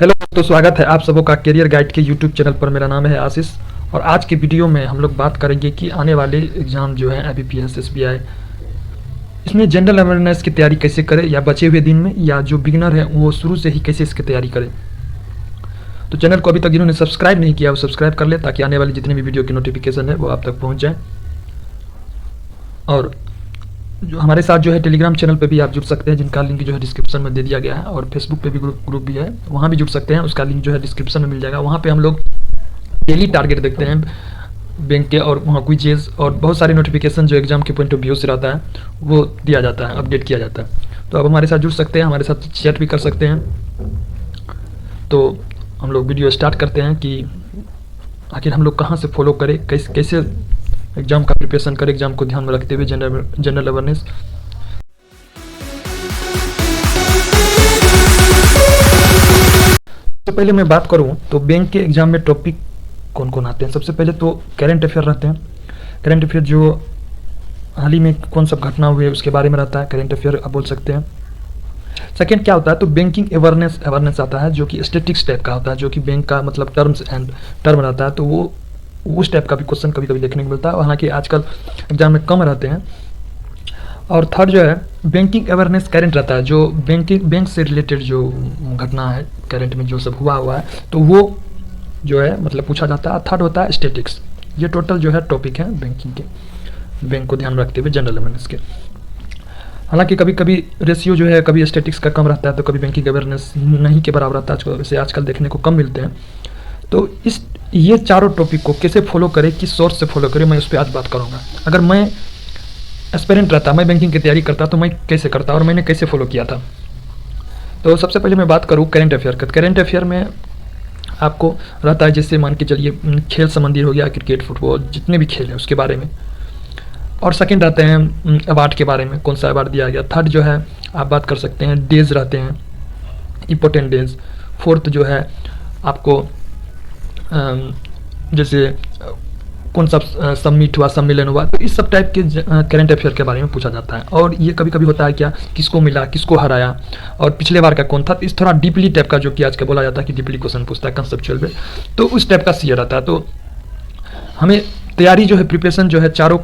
Hello दोस्तों, स्वागत है आप सबों का करियर गाइड के यूट्यूब चैनल पर। मेरा नाम है आशीष और आज की वीडियो में हम लोग बात करेंगे कि आने वाले एग्ज़ाम जो है IBPS SBI, इसमें जनरल अवेयरनेस की तैयारी कैसे करें, या बचे हुए दिन में, या जो बिगिनर है वो शुरू से ही कैसे इसकी तैयारी करें। तो चैनल को अभी तक जिन्होंने सब्सक्राइब नहीं किया वो सब्सक्राइब कर ले, ताकि आने वाली जितनी भी वीडियो की नोटिफिकेशन है वो आप तक पहुँच जाए। और जो हमारे साथ जो है टेलीग्राम चैनल पे भी आप जुड़ सकते हैं, जिनका लिंक जो है डिस्क्रिप्शन में दे दिया गया है, और फेसबुक पे भी ग्रुप भी है, वहाँ भी जुड़ सकते हैं, उसका लिंक जो है डिस्क्रिप्शन में मिल जाएगा। वहाँ पे हम लोग डेली टारगेट देखते हैं बैंक के, और वहाँ क्विज़ और बहुत सारे नोटिफिकेशन जो एग्जाम के पॉइंट ऑफ व्यू से रहता है वो दिया जाता है, अपडेट किया जाता है। तो अब हमारे साथ जुड़ सकते हैं, हमारे साथ चैट भी कर सकते हैं। तो हम लोग वीडियो स्टार्ट करते हैं कि आखिर हम लोग कहाँ से फॉलो करें, कैसे एग्जाम का प्रिपरेशन करें, एग्जाम को ध्यान में रखते हुए जनरल अवेयरनेस। सबसे पहले मैं बात करूं तो बैंक के एग्जाम में टॉपिक कौन कौन आते हैं। सबसे पहले तो करेंट अफेयर रहते हैं। करेंट अफेयर जो हाल ही में कौन सब घटना हुई है उसके बारे में रहता है, करेंट अफेयर आप बोल सकते हैं। सेकेंड क्या होता है, तो बैंकिंग अवेयरनेस आता है, जो कि स्टैटिक्स टाइप का होता है, जो कि बैंक का मतलब टर्म्स एंड टर्म रहता है। तो वो उस टाइप का भी क्वेश्चन कभी कभी देखने को मिलता है, हालांकि आजकल एग्जाम में कम रहते हैं। और थर्ड जो है बैंकिंग अवेयरनेस करेंट रहता है, जो बैंक से रिलेटेड जो घटना है करेंट में जो सब हुआ है तो वो जो है मतलब पूछा जाता है। थर्ड होता है स्टैटिक्स। ये टोटल जो है टॉपिक है बैंकिंग के, बैंक को ध्यान में रखते हुए जनरल अवेयरनेस के। हालांकि कभी कभी रेशियो जो है कभी स्टैटिक्स का कम रहता है, तो कभी बैंकिंग अवेयरनेस नहीं के बराबर रहता है, वैसे आजकल देखने को कम मिलते हैं। तो ये चारों टॉपिक को कैसे फॉलो करें, किस सोर्स से फॉलो करें, मैं उस पर आज बात करूँगा। अगर मैं एस्पिरेंट रहता, मैं बैंकिंग की तैयारी करता, तो मैं कैसे करता और मैंने कैसे फॉलो किया था। तो सबसे पहले मैं बात करूँ करेंट अफेयर का। करेंट अफेयर में आपको रहता है, जैसे मान के चलिए खेल संबंधी हो गया, क्रिकेट, फुटबॉल, जितने भी खेल हैं उसके बारे में। और सेकंड रहते हैं अवार्ड के बारे में, कौन सा अवार्ड दिया गया। थर्ड जो है आप बात कर सकते हैं डेज रहते हैं, इम्पोर्टेंट डेज। फोर्थ जो है आपको जैसे कौन सा सबमिट हुआ, सम्मेलन हुआ, तो इस सब टाइप के करेंट अफेयर के बारे में पूछा जाता है। और ये कभी कभी होता है क्या, किसको मिला, किसको हराया, और पिछले बार का कौन था। इस थोड़ा डीपली टाइप का, जो कि आज का बोला जाता है कि डीपली क्वेश्चन पूछता है कंसेप्चुअल में, तो उस टाइप का सीए रहता है। तो हमें तैयारी जो है, प्रिपरेशन जो है, चारों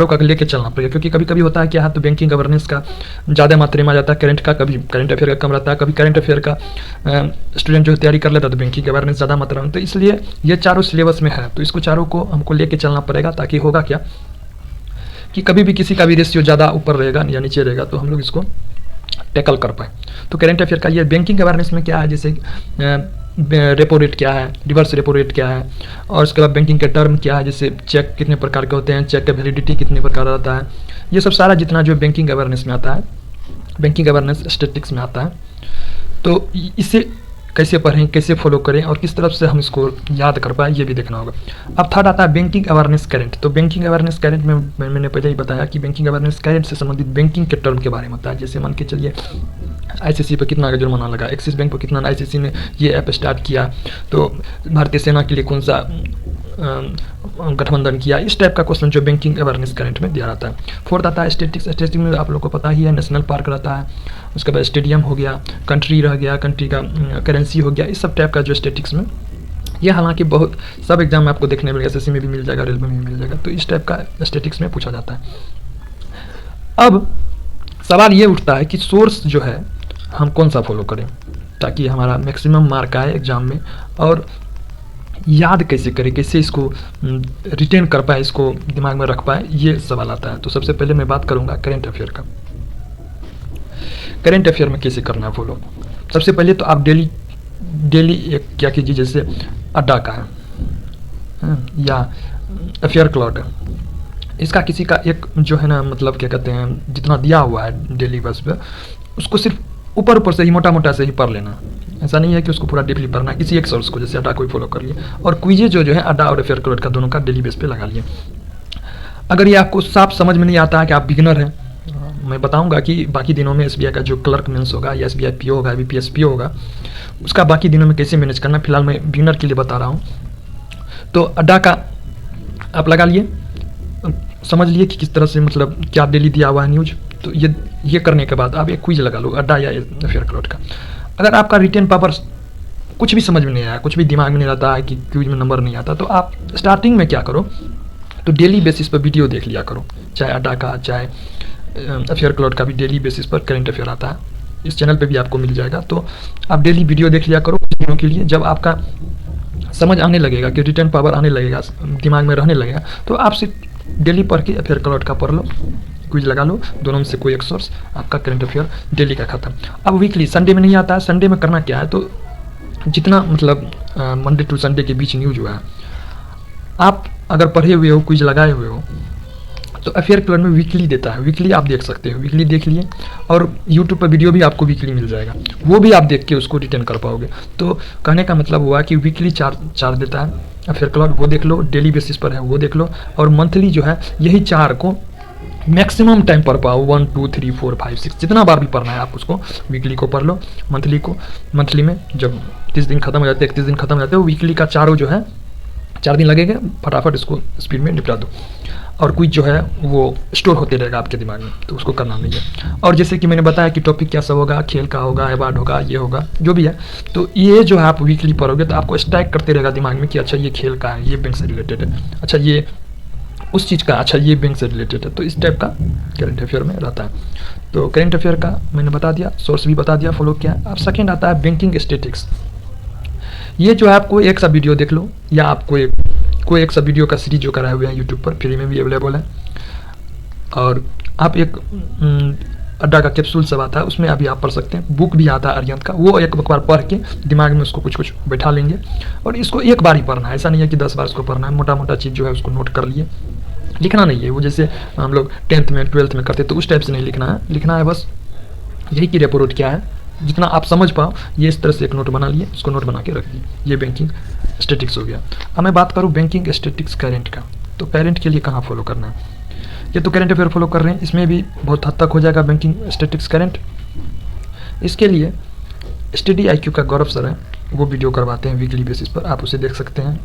का लेके चलना पड़ेगा, क्योंकि कभी कभी होता है कि हाँ तो बैंकिंग अवेयरनेस का ज़्यादा मात्रा में आ जाता है, करंट का कभी करंट अफेयर का कम रहता है, कभी करंट अफेयर का स्टूडेंट जो है तैयारी कर लेता है तो बैंकिंग अवेयरनेस ज़्यादा मात्रा में। तो इसलिए ये चारों सिलेबस में है, तो इसको चारों को हमको लेके चलना पड़ेगा, ताकि होगा क्या कि कभी भी किसी का भी रेशियो ज़्यादा ऊपर रहेगा या नीचे रहेगा तो हम लोग इसको टैकल कर पाए। तो करंट अफेयर का ये बैंकिंग अवेयरनेस में क्या है, जैसे रेपो रेट क्या है, रिवर्स रेपो रेट क्या है, और उसके बाद बैंकिंग के टर्म क्या है, जैसे चेक कितने प्रकार के होते हैं, चेक का वैलिडिटी कितने प्रकार रहता है, ये सब सारा जितना जो बैंकिंग अवेयरनेस में आता है, बैंकिंग अवेयरनेस स्टैटिक्स में आता है। तो इसे कैसे पढ़ें, कैसे फॉलो करें, और किस तरफ से हम इसको याद कर पाए, ये भी देखना होगा। अब थर्ड आता है बैंकिंग अवेयरनेस करेंट। तो बैंकिंग अवेयरनेस करेंट में मैंने पहले ही बताया कि बैंकिंग अवेयरनेस करेंट से संबंधित बैंकिंग के टर्म के बारे में होता है। जैसे मान के चलिए ICICI पर कितना का जुर्माना लगा, एक्सिस बैंक पर कितना, ICICI ने ये ऐप स्टार्ट किया, तो भारतीय सेना के लिए कौन सा गठबंधन किया, इस टाइप का क्वेश्चन जो बैंकिंग अवेयरनेस करंट में दिया रहता है। फोर्थ आता है स्टैटिक्स। स्टैटिक्स में आप लोगों को पता ही है, नेशनल पार्क रहता है, उसके बाद स्टेडियम हो गया, कंट्री रह गया, कंट्री का करेंसी हो गया, इस सब टाइप का जो स्टैटिक्स में, ये हालांकि बहुत सब एग्जाम में आपको देखने मिलेगा, SSC में भी मिल जाएगा, रेलवे में भी मिल जाएगा। तो इस टाइप का स्टैटिक्स में पूछा जाता है। अब सवाल ये उठता है कि सोर्स जो है हम कौन सा फॉलो करें, ताकि हमारा मैक्सिमम मार्क आए एग्जाम में, और याद कैसे करें, कैसे इसको रिटेन कर पाए, इसको दिमाग में रख पाए, ये सवाल आता है। तो सबसे पहले मैं बात करूंगा करेंट अफेयर का। करेंट अफेयर में कैसे करना है फॉलो। सबसे पहले तो आप डेली एक क्या कीजिए, जैसे अड्डा का है या अफेयर क्लाउड है, इसका किसी का एक जो है ना, मतलब क्या कहते हैं, जितना दिया हुआ है डेली बस पे, उसको सिर्फ ऊपर से ही मोटा मोटा से ही पढ़ लेना। ऐसा नहीं है कि उसको पूरा डीपली पढ़ना है, किसी एक सोर्स को, जैसे अड्डा को ही फॉलो कर लिए। और क्विज़ जो है अड्डा और अफेयर क्लाउड का दोनों का डेली बेस पे लगा लिए। अगर ये आपको साफ समझ में नहीं आता है कि आप बिगिनर हैं, मैं बताऊंगा कि बाकी दिनों में SBI का जो क्लर्क मेंस होगा, या SBI PO होगा, IBPS PO होगा, उसका बाकी दिनों में कैसे मैनेज करना, फिलहाल मैं बिगिनर के लिए बता रहा हूँ। तो अड्डा का आप लगा लिए, समझ लिए कि किस तरह से मतलब क्या डेली दिया हुआ है न्यूज। तो ये करने के बाद आप एक क्विज लगा लो, अड्डा या अफेयर क्लाउड का। अगर आपका रिटेन पेपर कुछ भी समझ में नहीं आया, कुछ भी दिमाग में नहीं रहता है कि क्विज में नंबर नहीं आता, तो आप स्टार्टिंग में क्या करो, तो डेली बेसिस पर वीडियो देख लिया करो, चाहे अड्डा का चाहे अफेयर क्लाउड का भी डेली बेसिस पर करंट अफेयर आता है, इस चैनल पे भी आपको मिल जाएगा। तो आप डेली वीडियो देख लिया करो कुछ दिनों के लिए। जब आपका समझ आने लगेगा कि रिटर्न पावर आने लगेगा, दिमाग में रहने लगेगा, तो आप सिर्फ डेली पढ़ के अफेयर क्लाउड का पढ़ लो, क्विज लगा लो, दोनों में से कोई एक सोर्स, आपका करंट अफेयर डेली का खत्म। अब वीकली संडे में नहीं आता है, संडे में करना क्या है, तो जितना मतलब मंडे टू संडे के बीच न्यूज हुआ है, आप अगर पढ़े हुए हो, क्विज लगाए हुए हो, तो अफेयर क्लाउड में वीकली देता है, वीकली आप देख सकते हो, वीकली देख लिए, और यूट्यूब पर वीडियो भी आपको वीकली मिल जाएगा, वो भी आप देख के उसको रिटर्न कर पाओगे। तो कहने का मतलब हुआ कि वीकली चार देता है अफेयर क्लाउड, वो देख लो, डेली बेसिस पर है वो देख लो, और मंथली जो है यही 4 को मैक्सिमम टाइम पढ़ पाओ, 1 2 3 4 5 6 जितना बार भी पढ़ना है आप उसको, वीकली को पढ़ लो, मंथली में जब 30 दिन खत्म हो जाते हैं, 31 दिन खत्म हो जाते हैं, वीकली का चारों जो है 4 दिन लगेगा, फटाफट इसको स्पीड में निपटा दो, और क्विज जो है वो स्टोर होते रहेगा आपके दिमाग में, तो उसको करना नहीं है। और जैसे कि मैंने बताया कि टॉपिक क्या सब होगा, खेल का होगा, अवार्ड होगा, ये होगा, जो भी है, तो ये जो है आप वीकली पढ़ोगे तो आपको स्ट्राइक करते रहेगा दिमाग में कि अच्छा ये खेल का है, ये बैंक से रिलेटेड है, अच्छा ये उस चीज़ का, अच्छा ये बैंक से रिलेटेड है, तो इस टाइप का करंट अफेयर में रहता है। तो करंट अफेयर का मैंने बता दिया, सोर्स भी बता दिया, फॉलो किया। अब सेकेंड आता है बैंकिंग स्टेटिक्स। ये जो है आपको एक सा वीडियो देख लो, या आपको कोई एक सा वीडियो का सीरीज जो कराए हुए हैं यूट्यूब पर, फ्री में भी अवेलेबल है, और आप एक अड्डा का कैप्सूल सब आता है, उसमें अभी आप पढ़ सकते हैं, बुक भी आता है अरिहंत का, वो एक बार पढ़ के दिमाग में उसको कुछ बैठा लेंगे, और इसको एक बार ही पढ़ना है, ऐसा नहीं है कि 10 बार इसको पढ़ना है, मोटा मोटा चीज़ जो है उसको नोट कर लिए, लिखना नहीं है, वो जैसे हम लोग 10th में 12th में करते तो उस टाइप से नहीं लिखना है बस यही कि रेपो रेट क्या है, जितना आप समझ पाओ, ये इस तरह से एक नोट बना लिए, उसको नोट बना के रख दिए। ये बैंकिंग स्टैटिक्स हो गया। अब मैं बात करूँ बैंकिंग स्टैटिक्स करंट का, तो करंट के लिए कहाँ फॉलो करना है, ये तो करंट अफेयर फॉलो कर रहे हैं, इसमें भी बहुत हद तक हो जाएगा बैंकिंग स्टैटिक्स करंट। इसके लिए स्टडी IQ का गौरव सर है, वो वीडियो करवाते हैं वीकली बेसिस पर, आप उसे देख सकते हैं,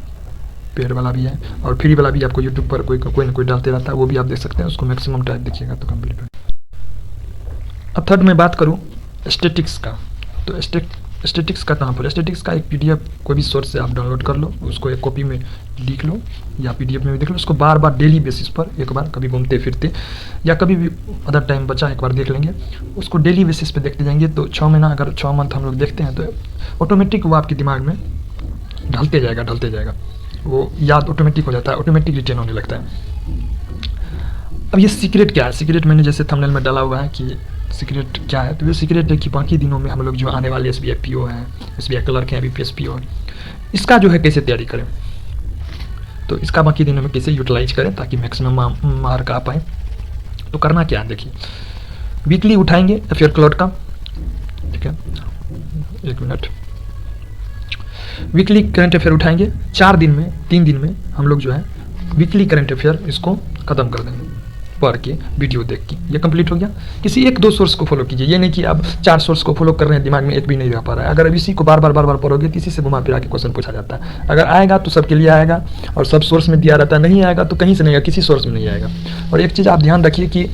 पेड वाला भी है और फ्री वाला भी आपको यूट्यूब पर कोई ना कोई डालते रहता है, वो भी आप देख सकते हैं, उसको मैक्सिमम टाइम देखिएगा तो कंप्लीट हो। अब थर्ड मैं बात करूँ स्टैटिक्स का, तो स्टैटिक्स का कहाँ पर, स्टैटिक्स का एक PDF कोई भी सोर्स से आप डाउनलोड कर लो, उसको एक कॉपी में लिख लो या PDF में भी देख लो, उसको बार बार डेली बेसिस पर एक बार, कभी घूमते फिरते या कभी भी अदर टाइम बचा एक बार देख लेंगे, उसको डेली बेसिस पे देखते जाएंगे, तो 6 महीना अगर 6 मंथ हम लोग देखते हैं तो ऑटोमेटिक वो आपके दिमाग में ढलते जाएगा, वो याद ऑटोमेटिक हो जाता है, ऑटोमेटिक रिटेन होने लगता है। अब ये सीक्रेट क्या है, सीक्रेट मैंने जैसे थंबनेल में डाला हुआ है कि सीक्रेट क्या है, तो ये सीक्रेट है कि बाकी दिनों में हम लोग जो आने वाले SBI PO हैं, SBI क्लर्क हैं, BPS PO हैं, इसका जो है कैसे तैयारी करें, तो इसका बाकी दिनों में कैसे यूटिलाइज करें ताकि मैक्सिमम मार्क आ पाए। तो करना क्या है, देखिए वीकली उठाएंगे अफेयर क्लर्क का, ठीक है, 1 मिनट, वीकली करंट अफेयर उठाएंगे, 4 दिन में 3 दिन में हम लोग जो है वीकली करंट अफेयर इसको ख़त्म कर देंगे, पढ़ के वीडियो देख के, ये कंप्लीट हो गया। किसी 1-2 सोर्स को फॉलो कीजिए, ये नहीं कि आप 4 सोर्स को फॉलो कर रहे हैं, दिमाग में एक भी नहीं रह पा रहा है। अगर अब इसी को बार बार पढ़ोगे तो इसी से घुमा फिरा के क्वेश्चन पूछा जाता है, अगर आएगा तो सबके लिए आएगा और सब सोर्स में दिया रहता है, नहीं आएगा तो कहीं से नहीं आएगा, किसी सोर्स में नहीं आएगा। और एक चीज़ आप ध्यान रखिए कि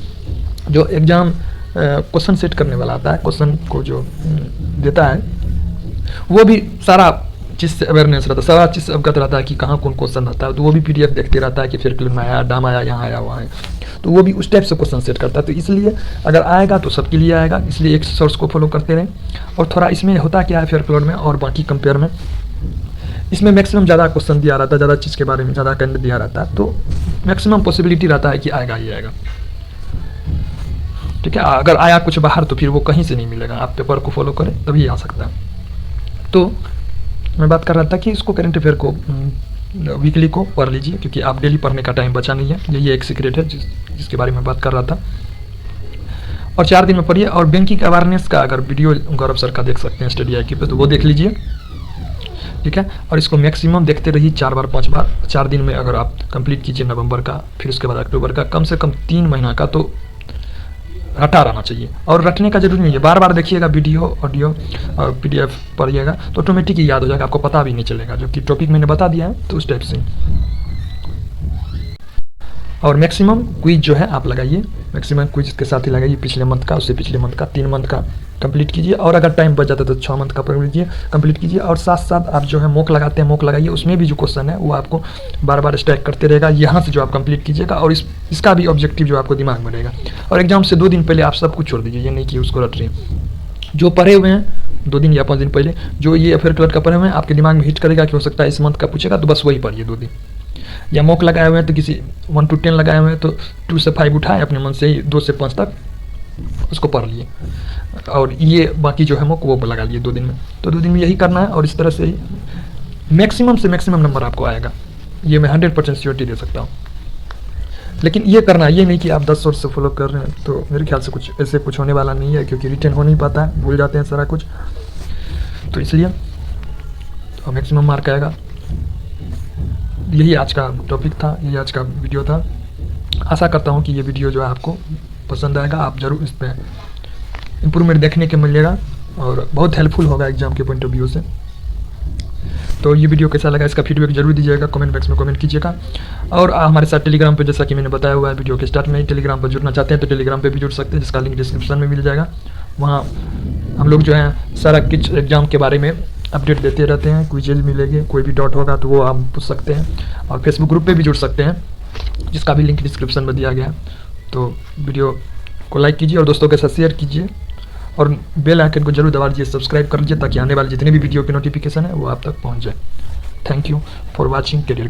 जो एग्जाम क्वेश्चन सेट करने वाला आता है, क्वेश्चन को जो देता है, वो भी सारा चीज़ से अवेयरनेस रहता है, सारा चीज़ से अवगत रहता है कि कहाँ कौन क्वेश्चन रहता है, तो वो भी PDF देखते रहता है कि फिर क्लिक में आया, डाम आया, यहाँ आया, वहाँ है, तो वो भी उस टाइप से क्वेश्चन सेट करता है। तो इसलिए अगर आएगा तो सबके लिए आएगा, इसलिए एक सोर्स को फॉलो करते रहें। और थोड़ा इसमें होता क्या है फेयर क्लाउड में और बाकी कंपेयर में, इसमें मैक्सिमम ज़्यादा क्वेश्चन दिया रहता है, ज़्यादा चीज़ के बारे में ज़्यादा कैंडिडेट दिया रहता है, तो मैक्सिमम पॉसिबिलिटी रहता है कि आएगा ही आएगा, ठीक है। अगर आया कुछ बाहर तो फिर वो कहीं से नहीं मिलेगा, आप पेपर को फॉलो करें तभी आ सकता है। तो मैं बात कर रहा था कि इसको करंट अफेयर को वीकली को पढ़ लीजिए, क्योंकि आप डेली पढ़ने का टाइम बचा नहीं है, ये एक सीक्रेट है जिसके बारे में बात कर रहा था। और 4 दिन में पढ़िए। और बैंकिंग अवेयरनेस का अगर वीडियो गौरव सर का देख सकते हैं स्टडी IQ पे, तो वो देख लीजिए, ठीक है। और इसको मैक्सिमम देखते रहिए 4 बार 5 बार। 4 दिन में अगर आप कंप्लीट कीजिए नवंबर का, फिर उसके बाद अक्टूबर का, कम से कम 3 महीना का तो रटा रहना चाहिए। और रटने का जरूरी नहीं है, बार बार देखिएगा वीडियो, ऑडियो और PDF पढ़िएगा तो ऑटोमेटिक ही याद हो जाएगा, आपको पता भी नहीं चलेगा, जो कि टॉपिक मैंने बता दिया है तो उस टाइप से। और मैक्सिमम क्विज जो है आप लगाइए, मैक्सिमम क्विज के साथ ही लगाइए, पिछले मंथ का, उससे पिछले मंथ का, 3 मंथ का कंप्लीट कीजिए, और अगर टाइम बच जाता है तो 6 मंथ का कंप्लीट कीजिए। और साथ साथ आप जो है मॉक लगाते हैं, मॉक लगाइए, उसमें भी जो क्वेश्चन है वो आपको बार बार स्ट्राइक करते रहेगा, यहाँ से जो आप कंप्लीट कीजिएगा, और इसका भी ऑब्जेक्टिव जो आपको दिमाग में रहेगा। और एग्जाम से 2 दिन पहले आप सब कुछ छोड़ दीजिए, ये नहीं कि उसको रट रही है। जो पढ़े हुए हैं 2 दिन या 5 दिन पहले, जो ये अफेयर क्लर्क का पढ़े हुए हैं, आपके दिमाग में हिट करेगा कि हो सकता है इस मंथ का पूछेगा, तो बस वही पढ़िए 2 दिन। या मॉक लगाए हुए हैं तो किसी 1 to 10 लगाए हुए हैं तो 2 से 5 उठाए अपने मन से ही, 2 से 5 तक उसको पढ़ लिए, और ये बाकी जो है मॉक वो लगा लिए 2 दिन में। तो 2 दिन में यही करना है, और इस तरह से ही मैक्सिमम से मैक्सिमम नंबर आपको आएगा, ये मैं 100% श्योरिटी दे सकता हूँ। लेकिन ये करना, ये नहीं कि आप 10 वर्ष से फॉलो कर रहे हैं, तो मेरे ख्याल से कुछ ऐसे कुछ होने वाला नहीं है, क्योंकि रिटेन हो नहीं पाता है, भूल जाते हैं सारा कुछ, तो इसलिए तो मैक्सिमम मार्क आएगा। यही आज का टॉपिक था, यही आज का वीडियो था। आशा करता हूँ कि ये वीडियो जो है आपको पसंद आएगा, आप ज़रूर इस पर इम्प्रूवमेंट देखने के मिलेगा, और बहुत हेल्पफुल होगा एग्जाम के पॉइंट ऑफ व्यू से। तो ये वीडियो कैसा लगा, इसका फीडबैक जरूर दीजिएगा, कमेंट बॉक्स में कमेंट कीजिएगा। और हमारे साथ टेलीग्राम पे, जैसा कि मैंने बताया हुआ है वीडियो के स्टार्ट में, टेलीग्राम पर जुड़ना चाहते हैं तो टेलीग्राम पे भी जुड़ सकते हैं, जिसका लिंक डिस्क्रिप्शन में मिल जाएगा। वहाँ हम लोग जो है सारा किच एग्जाम के बारे में अपडेट देते रहते हैं, क्विज़ मिलेंगे, कोई भी डाउट होगा तो वो आप पूछ सकते हैं। और फेसबुक ग्रुप पर भी जुड़ सकते हैं, जिसका भी लिंक डिस्क्रिप्शन में दिया गया है। तो वीडियो को लाइक कीजिए और दोस्तों के साथ शेयर कीजिए, और बेल आइकन को जरूर दबा दीजिए, सब्सक्राइब कर लीजिए, ताकि आने वाले जितने भी वीडियो के नोटिफिकेशन है वो आप तक पहुंच जाए। Thank you for watching career.